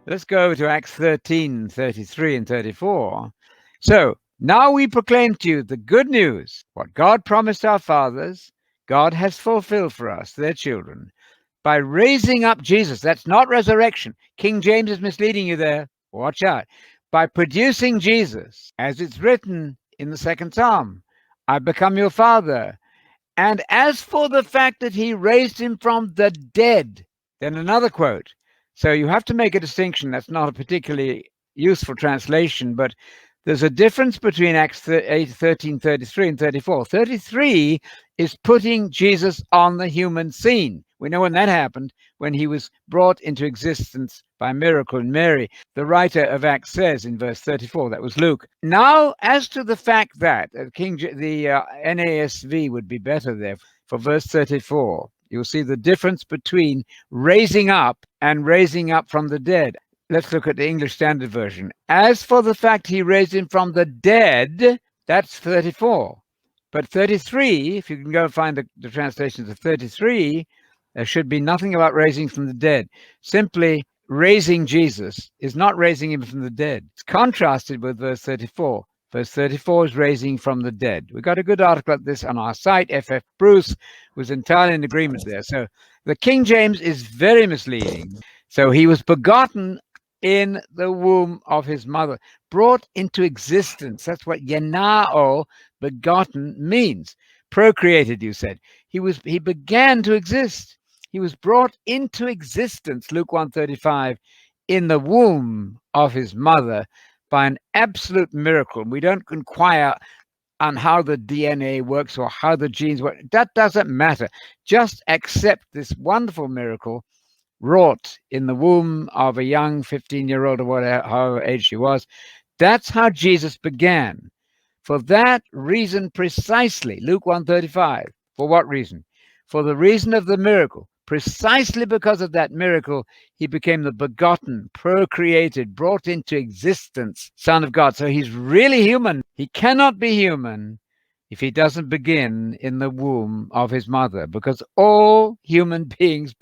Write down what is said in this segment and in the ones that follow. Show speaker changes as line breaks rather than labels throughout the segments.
Let's go to Acts 13, 33 and 34. So, now we proclaim to you the good news. What God promised our fathers, God has fulfilled for us, their children, by raising up Jesus. That's not resurrection. King James is misleading you there. Watch out. By producing Jesus, as it's written in the second Psalm, I become your father. And as for the fact that he raised him from the dead, then another quote. So you have to make a distinction. That's not a particularly useful translation, but there's a difference between Acts 8, 13, 33 and 34. 33 is putting Jesus on the human scene. We know when that happened, when he was brought into existence by miracle in Mary. The writer of Acts says in verse 34, that was Luke. Now, as to the fact that the NASV would be better there for verse 34, you'll see the difference between raising up and raising up from the dead. Let's look at the English Standard Version. As for the fact he raised him from the dead, that's 34. But 33, if you can go and find the translations of 33, there should be nothing about raising from the dead. Simply raising Jesus is not raising him from the dead. It's contrasted with verse 34. Verse 34 is raising from the dead. We got a good article at this on our site. F.F. Bruce was entirely in agreement there. So the King James is very misleading. So he was begotten in the womb of his mother, brought into existence. That's what yenao, begotten, means. Procreated, you said. He began to exist. He was brought into existence, Luke 1:35, in the womb of his mother by an absolute miracle. We don't inquire on how the DNA works or how the genes work. That doesn't matter. Just accept this wonderful miracle wrought in the womb of a young 15-year-old or whatever, however age she was. That's how Jesus began. For that reason precisely, Luke 1:35. For what reason? For the reason of the miracle. Precisely because of that miracle, he became the begotten, procreated, brought into existence Son of God. So he's really human. He cannot be human if he doesn't begin in the womb of his mother, because all human beings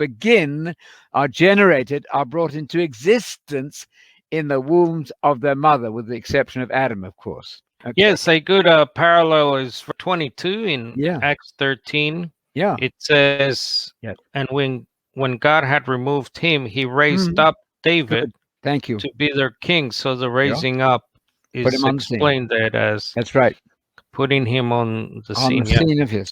are generated, are brought into existence in the wombs of their mother, with the exception of Adam, of course.
Okay. Yes, a good parallel is 22 in Acts 13.
Yeah.
It says, and when God had removed him, he raised up David
Thank you.
to be their king. So the raising up is explained that as
that's right,
putting him on the
scene.
scene
Of his.